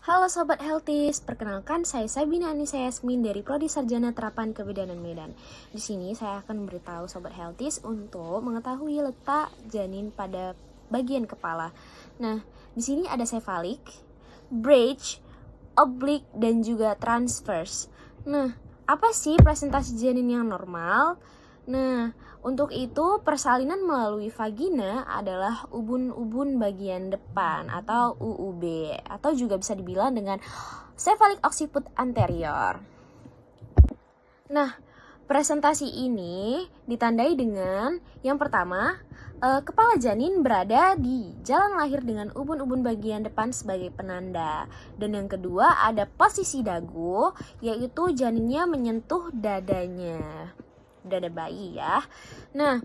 Halo Sobat Healthies, perkenalkan saya Sabina Anissa Yasmin dari Prodi Sarjana Terapan Kebidanan Medan. Di sini saya akan memberitahu Sobat Healthies untuk mengetahui letak janin pada bagian kepala. Nah, di sini ada cephalic, bridge, oblique, dan juga transverse. Nah, apa sih presentasi janin yang normal? Nah, untuk itu persalinan melalui vagina adalah ubun-ubun bagian depan atau UUB, atau juga bisa dibilang dengan cephalic occiput anterior. Nah, presentasi ini ditandai dengan yang pertama, kepala janin berada di jalan lahir dengan ubun-ubun bagian depan sebagai penanda. Dan yang kedua ada posisi dagu, yaitu janinnya menyentuh dadanya, dada bayi ya. Nah,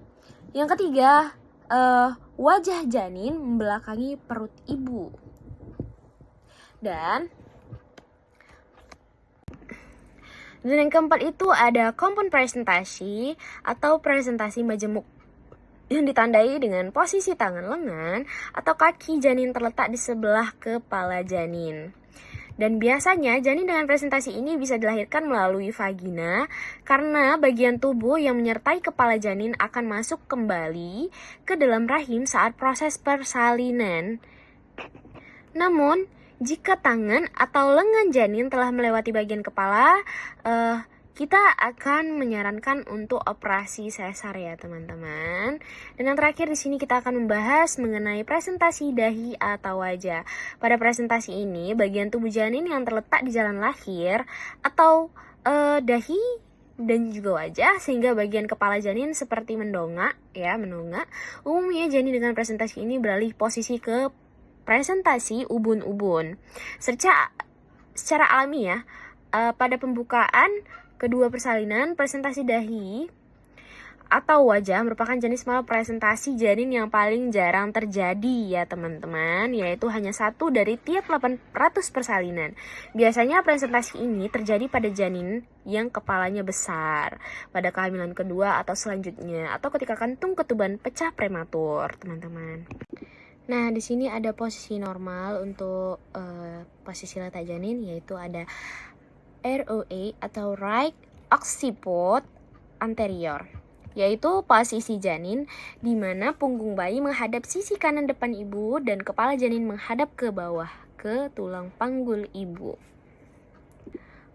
yang ketiga, wajah janin membelakangi perut ibu. Dan yang keempat itu ada kompon presentasi atau presentasi majemuk yang ditandai dengan posisi tangan lengan atau kaki janin terletak di sebelah kepala janin. Dan biasanya janin dengan presentasi ini bisa dilahirkan melalui vagina karena bagian tubuh yang menyertai kepala janin akan masuk kembali ke dalam rahim saat proses persalinan. Namun, jika tangan atau lengan janin telah melewati bagian kepala, kita akan menyarankan untuk operasi sesar ya teman-teman. Dan yang terakhir di sini kita akan membahas mengenai presentasi dahi atau wajah. Pada presentasi ini, bagian tubuh janin yang terletak di jalan lahir atau dahi dan juga wajah, sehingga bagian kepala janin seperti mendongak. Umumnya janin dengan presentasi ini beralih posisi ke presentasi ubun-ubun. Secara alami ya, pada pembukaan kedua persalinan, presentasi dahi atau wajah merupakan jenis presentasi janin yang paling jarang terjadi ya teman-teman, yaitu hanya 1 dari tiap 800 persalinan. Biasanya presentasi ini terjadi pada janin yang kepalanya besar, pada kehamilan kedua atau selanjutnya, atau ketika kantung ketuban pecah prematur, teman-teman. Nah, di sini ada posisi normal untuk posisi letak janin, yaitu ada ROA atau right occiput anterior, yaitu posisi janin di mana punggung bayi menghadap sisi kanan depan ibu dan kepala janin menghadap ke bawah ke tulang panggul ibu.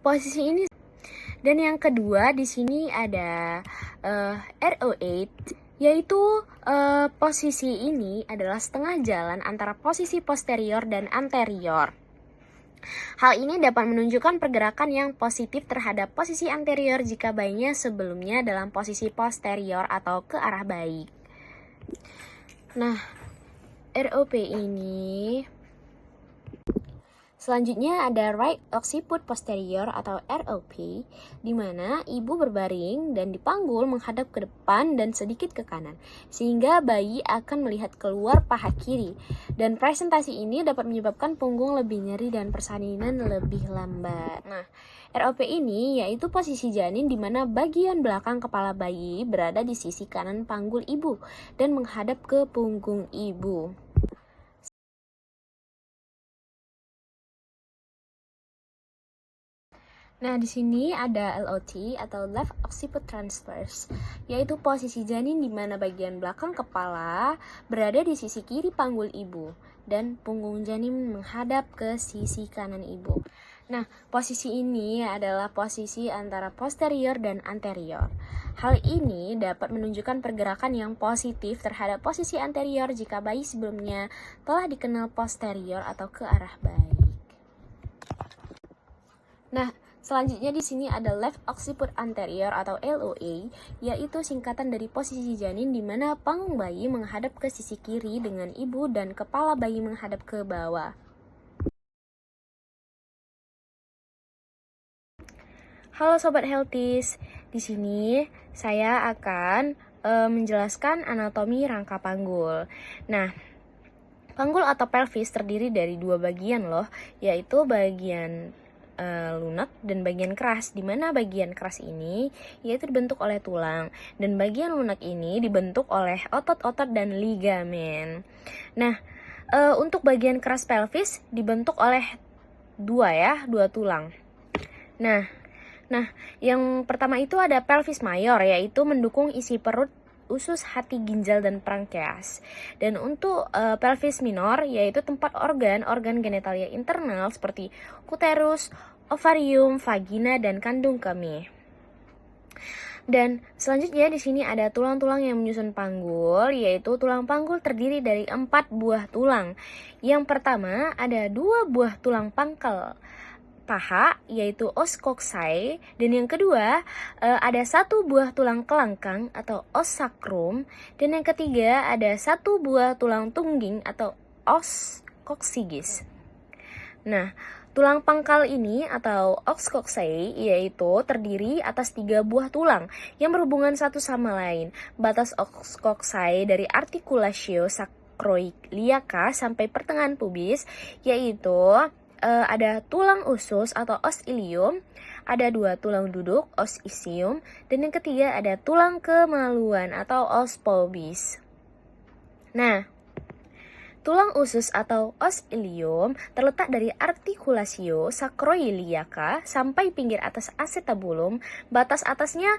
Posisi ini. Dan yang kedua di sini ada RO8, yaitu posisi ini adalah setengah jalan antara posisi posterior dan anterior. Hal ini dapat menunjukkan pergerakan yang positif terhadap posisi anterior jika bayinya sebelumnya dalam posisi posterior atau ke arah bayi. Nah, ROP ini selanjutnya ada right occiput posterior atau ROP, di mana ibu berbaring dan dipanggul menghadap ke depan dan sedikit ke kanan, sehingga bayi akan melihat keluar paha kiri. Dan presentasi ini dapat menyebabkan punggung lebih nyeri dan persalinan lebih lambat. Nah, ROP ini yaitu posisi janin di mana bagian belakang kepala bayi berada di sisi kanan panggul ibu dan menghadap ke punggung ibu. Nah, di sini ada LOT atau left occiput transverse, yaitu posisi janin di mana bagian belakang kepala berada di sisi kiri panggul ibu dan punggung janin menghadap ke sisi kanan ibu. Nah, posisi ini adalah posisi antara posterior dan anterior. Hal ini dapat menunjukkan pergerakan yang positif terhadap posisi anterior jika bayi sebelumnya telah dikenal posterior atau ke arah baik. Nah, selanjutnya di sini ada left occiput anterior atau LOA, yaitu singkatan dari posisi janin di mana panggung bayi menghadap ke sisi kiri dengan ibu dan kepala bayi menghadap ke bawah. Halo Sobat Healthies, di sini saya akan menjelaskan anatomi rangka panggul. Nah, panggul atau pelvis terdiri dari 2 bagian loh, yaitu bagian lunak dan bagian keras, di mana bagian keras ini yaitu dibentuk oleh tulang dan bagian lunak ini dibentuk oleh otot-otot dan ligamen. Nah, untuk bagian keras pelvis dibentuk oleh dua tulang. Nah, yang pertama itu ada pelvis mayor, yaitu mendukung isi perut, usus, hati, ginjal, dan pankreas. Dan untuk pelvis minor, yaitu tempat organ genitalia internal seperti uterus, ovarium, vagina, dan kandung kemih. Dan selanjutnya di sini ada tulang-tulang yang menyusun panggul, yaitu tulang panggul terdiri dari 4 buah tulang. Yang pertama ada 2 buah tulang pangkal paha, yaitu os coxae, dan yang kedua ada 1 buah tulang kelangkang atau os sacrum, dan yang ketiga ada 1 buah tulang tungging atau os coccygeus. Nah, tulang pangkal ini atau os coxae yaitu terdiri atas 3 buah tulang yang berhubungan satu sama lain. Batas os coxae dari articulatio sacroiliaca sampai pertengahan pubis, yaitu ada tulang usus atau os ilium, ada 2 tulang duduk, os ischium, dan yang ketiga ada tulang kemaluan atau os pubis. Nah, tulang usus atau os ilium terletak dari articulatio sacroiliaca sampai pinggir atas acetabulum. Batas atasnya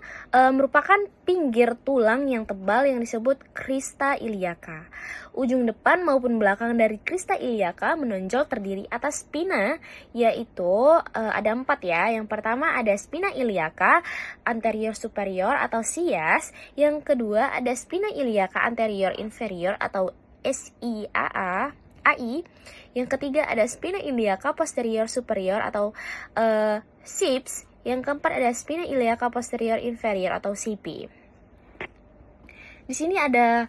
merupakan pinggir tulang yang tebal yang disebut crista iliaca. Ujung depan maupun belakang dari crista iliaca menonjol terdiri atas spina, yaitu ada 4 ya. Yang pertama ada spina iliaca anterior superior atau SIAS. Yang kedua ada spina iliaca anterior inferior atau AI. Yang ketiga ada spina iliaca posterior superior atau SIPS. Yang keempat ada spina iliaca posterior inferior atau CP. Di sini ada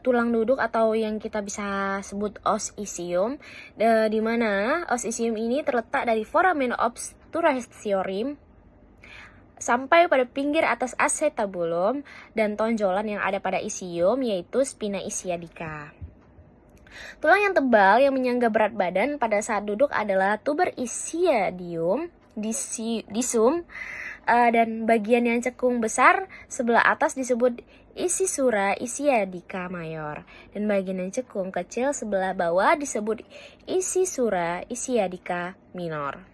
tulang duduk atau yang kita bisa sebut os ischium, di mana os ischium ini terletak dari foramen obturationem sampai pada pinggir atas acetabulum dan tonjolan yang ada pada ischium yaitu spina ischiadica. Tulang yang tebal yang menyangga berat badan pada saat duduk adalah tuber ischiadium, disum, dan bagian yang cekung besar sebelah atas disebut ischiura ischiadica mayor, dan bagian yang cekung kecil sebelah bawah disebut ischiura ischiadica minor.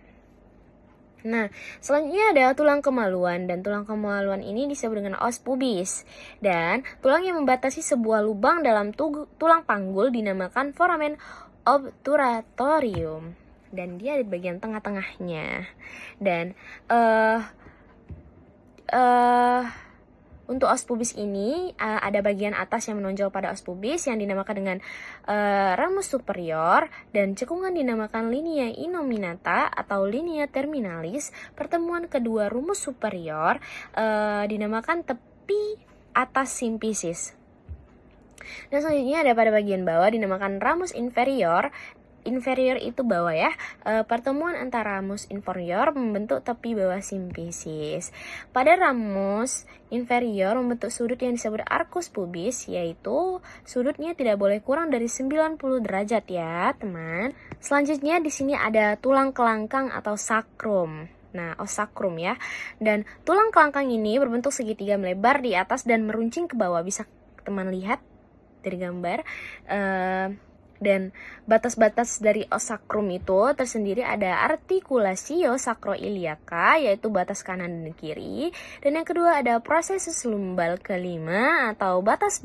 Nah, selanjutnya ada tulang kemaluan, dan tulang kemaluan ini disebut dengan os pubis. Dan tulang yang membatasi sebuah lubang dalam tulang panggul dinamakan foramen obturatorium. Dan dia di bagian tengah-tengahnya. Dan untuk os pubis ini ada bagian atas yang menonjol pada os pubis yang dinamakan dengan ramus superior, dan cekungan dinamakan linea innominata atau linea terminalis. Pertemuan kedua rumus superior dinamakan tepi atas simpisis. Dan selanjutnya ada pada bagian bawah dinamakan ramus inferior. Inferior itu bawah ya. Pertemuan antara ramus inferior membentuk tepi bawah simpisis. Pada ramus inferior membentuk sudut yang disebut arcus pubis, yaitu sudutnya tidak boleh kurang dari 90 derajat ya, teman. Selanjutnya di sini ada tulang kelangkang atau sacrum. Nah, os sacrum ya. Dan tulang kelangkang ini berbentuk segitiga melebar di atas dan meruncing ke bawah. Bisa teman lihat dari gambar. Dan batas-batas dari os sacrum itu tersendiri ada articulatio sacroiliaca, yaitu batas kanan dan kiri. Dan yang kedua ada processus lumbal kelima atau batas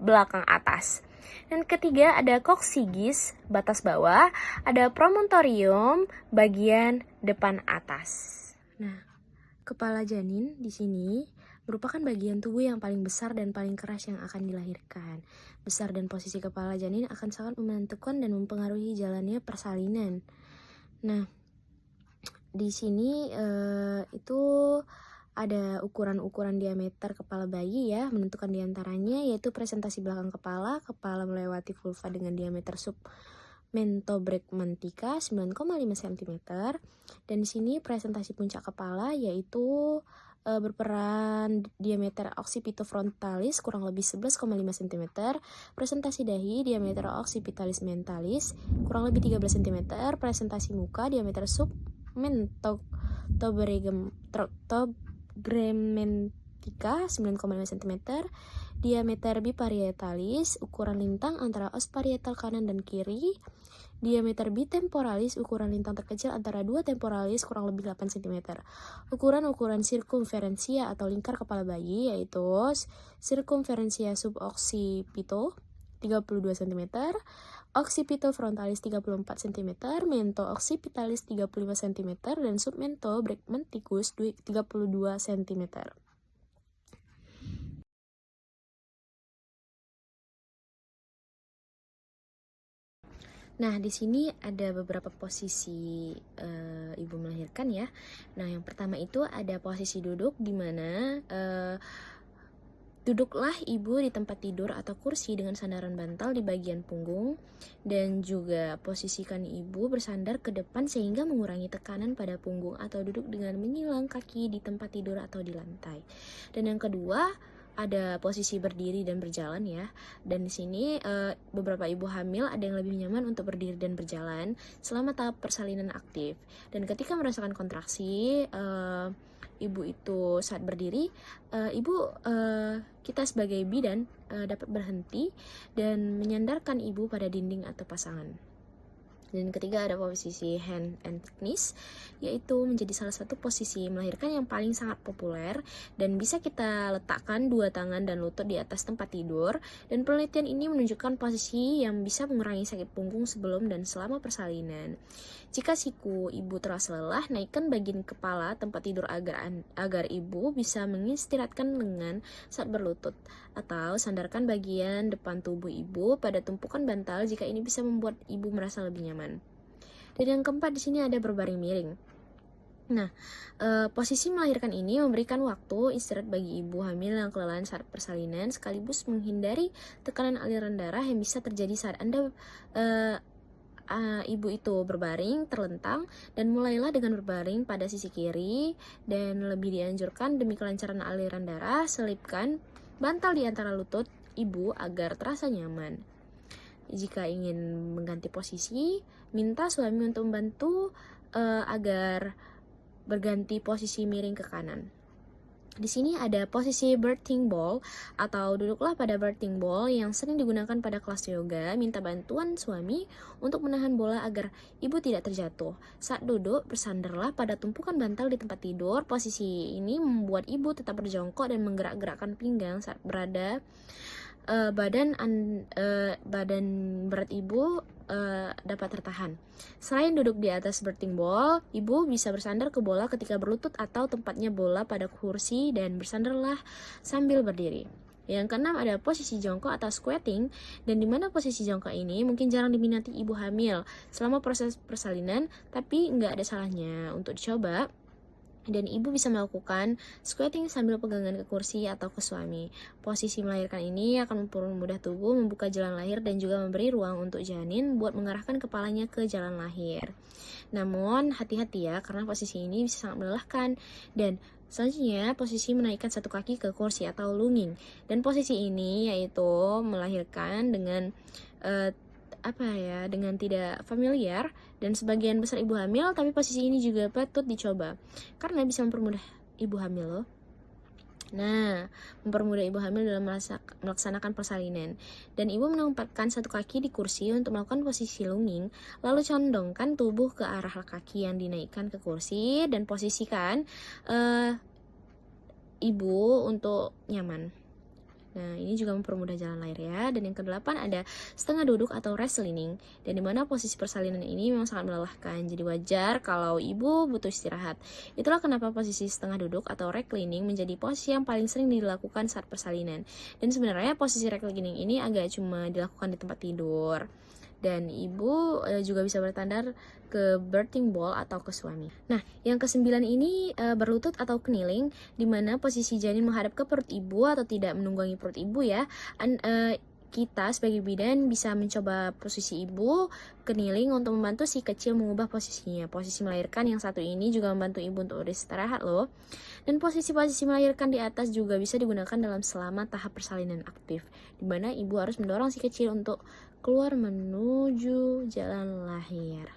belakang atas. Dan ketiga ada coccygeus, batas bawah. Ada promontorium, bagian depan atas. Nah, kepala janin di sini merupakan bagian tubuh yang paling besar dan paling keras yang akan dilahirkan. Besar dan posisi kepala janin akan sangat menentukan dan mempengaruhi jalannya persalinan. Nah, di sini itu ada ukuran-ukuran diameter kepala bayi ya, menentukan diantaranya yaitu presentasi belakang kepala melewati vulva dengan diameter submentobregmantica 9,5 cm, dan di sini presentasi puncak kepala yaitu berperan diameter occipitofrontalis kurang lebih 11,5 cm, presentasi dahi diameter occipitalis mentalis kurang lebih 13 cm, presentasi muka diameter submentobregmantica epipektika 9,5 cm, diameter biparietalis, ukuran lintang antara os parietal kanan dan kiri, diameter bitemporalis, ukuran lintang terkecil antara dua temporalis kurang lebih 8 cm. Ukuran sirkumferensia atau lingkar kepala bayi yaitu sirkumferensia suboccipito 32 cm, occipito frontalis 34 cm, mento occipitalis 35 cm, dan submento brakmenticus 32 cm. Nah, di sini ada beberapa posisi ibu melahirkan ya. Nah, yang pertama itu ada posisi duduk, di mana duduklah ibu di tempat tidur atau kursi dengan sandaran bantal di bagian punggung, dan juga posisikan ibu bersandar ke depan sehingga mengurangi tekanan pada punggung, atau duduk dengan menyilang kaki di tempat tidur atau di lantai. Dan yang kedua, ada posisi berdiri dan berjalan ya. Dan di sini beberapa ibu hamil ada yang lebih nyaman untuk berdiri dan berjalan selama tahap persalinan aktif. Dan ketika merasakan kontraksi, ibu itu saat berdiri, kita sebagai bidan dapat berhenti dan menyandarkan ibu pada dinding atau pasangan. Dan ketiga ada posisi hand and knees, yaitu menjadi salah satu posisi melahirkan yang paling sangat populer dan bisa kita letakkan dua tangan dan lutut di atas tempat tidur. Dan penelitian ini menunjukkan posisi yang bisa mengurangi sakit punggung sebelum dan selama persalinan. Jika siku ibu terasa lelah, naikkan bagian kepala tempat tidur agar ibu bisa mengistirahatkan lengan saat berlutut, atau sandarkan bagian depan tubuh ibu pada tumpukan bantal jika ini bisa membuat ibu merasa lebih nyaman. Dan yang keempat di sini ada berbaring miring. Nah, posisi melahirkan ini memberikan waktu istirahat bagi ibu hamil yang kelelahan saat persalinan, sekaligus menghindari tekanan aliran darah yang bisa terjadi saat Anda ibu itu berbaring, terlentang, dan mulailah dengan berbaring pada sisi kiri, dan lebih dianjurkan demi kelancaran aliran darah, selipkan bantal di antara lutut ibu agar terasa nyaman. Jika ingin mengganti posisi, minta suami untuk membantu agar berganti posisi miring ke kanan. Di sini ada posisi birthing ball atau duduklah pada birthing ball yang sering digunakan pada kelas yoga. Minta bantuan suami untuk menahan bola agar ibu tidak terjatuh. Saat duduk, bersandarlah pada tumpukan bantal di tempat tidur. Posisi ini membuat ibu tetap berjongkok dan menggerak-gerakkan pinggang saat berada. Badan berat ibu dapat tertahan. Selain duduk di atas birthing ball, ibu bisa bersandar ke bola ketika berlutut atau tempatnya bola pada kursi, dan bersandarlah sambil berdiri. Yang keenam ada posisi jongkok atau squatting, dan dimana posisi jongkok ini mungkin jarang diminati ibu hamil selama proses persalinan, tapi nggak ada salahnya untuk dicoba. Dan ibu bisa melakukan squatting sambil pegangan ke kursi atau ke suami. Posisi melahirkan ini akan mempermudah tubuh membuka jalan lahir dan juga memberi ruang untuk janin buat mengarahkan kepalanya ke jalan lahir. Namun hati-hati ya, karena posisi ini bisa sangat melelahkan. Dan selanjutnya posisi menaikkan satu kaki ke kursi atau lunging. Dan posisi ini yaitu melahirkan dengan dengan tidak familiar, dan sebagian besar ibu hamil, tapi posisi ini juga patut dicoba karena bisa mempermudah ibu hamil loh. Nah, mempermudah ibu hamil dalam melaksanakan persalinan. Dan ibu menempatkan satu kaki di kursi untuk melakukan posisi lunging, lalu condongkan tubuh ke arah kaki yang dinaikkan ke kursi, dan posisikan ibu untuk nyaman. Nah, ini juga mempermudah jalan lahir ya. Dan yang kedelapan ada setengah duduk atau reclining, dan dimana posisi persalinan ini memang sangat melelahkan. Jadi wajar kalau ibu butuh istirahat. Itulah kenapa posisi setengah duduk atau reclining menjadi posisi yang paling sering dilakukan saat persalinan. Dan sebenarnya posisi reclining ini agak cuma dilakukan di tempat tidur. Dan ibu juga bisa bertandar ke birthing ball atau ke suami. Nah, yang kesembilan ini berlutut atau kneeling, di mana posisi janin menghadap ke perut ibu atau tidak menunggangi perut ibu ya. Kita sebagai bidan bisa mencoba posisi ibu kneeling untuk membantu si kecil mengubah posisinya. Posisi melahirkan yang satu ini juga membantu ibu untuk beristirahat loh. Dan posisi-posisi melahirkan di atas juga bisa digunakan dalam selama tahap persalinan aktif, di mana ibu harus mendorong si kecil untuk keluar menuju jalan lahir.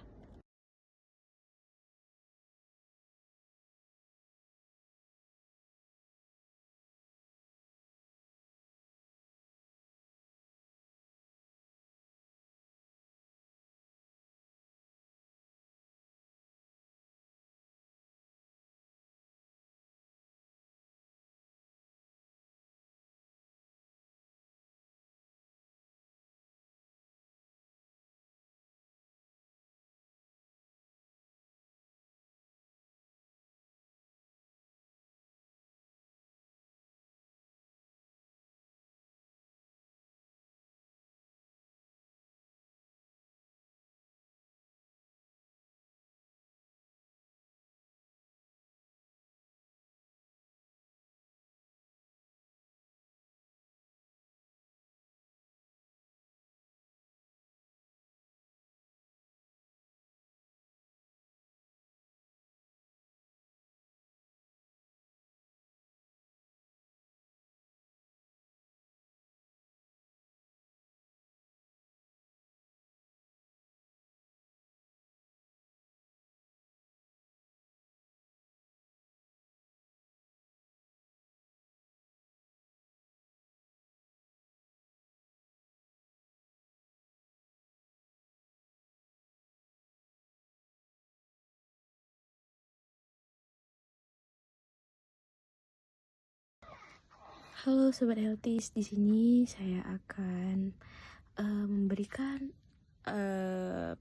Halo sobat healthies, di sini saya akan memberikan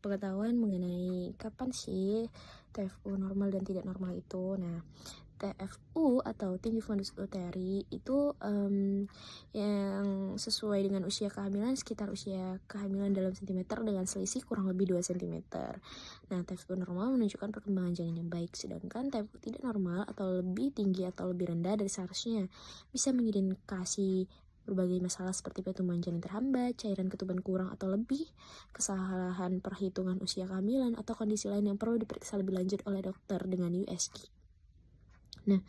pengetahuan mengenai kapan sih TFU normal dan tidak normal itu. Nah, TFU atau tinggi fundus uteri itu yang sesuai dengan usia kehamilan, sekitar usia kehamilan dalam sentimeter dengan selisih kurang lebih 2 cm. Nah, TFU normal menunjukkan perkembangan janin yang baik, sedangkan TFU tidak normal atau lebih tinggi atau lebih rendah dari seharusnya bisa mengindikasi berbagai masalah seperti pertumbuhan janin terhambat, cairan ketuban kurang atau lebih, kesalahan perhitungan usia kehamilan, atau kondisi lain yang perlu diperiksa lebih lanjut oleh dokter dengan USG. Nah,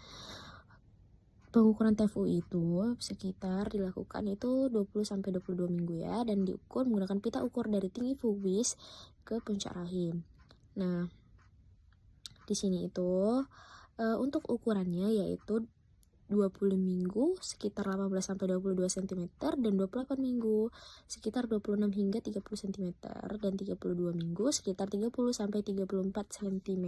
pengukuran TFU itu sekitar dilakukan itu 20-22 minggu ya, dan diukur menggunakan pita ukur dari tinggi pubis ke puncak rahim. Nah, di sini itu untuk ukurannya yaitu 20 minggu sekitar 18-22 cm, dan 28 minggu sekitar 26 hingga 30 cm, dan 32 minggu sekitar 30-34 cm.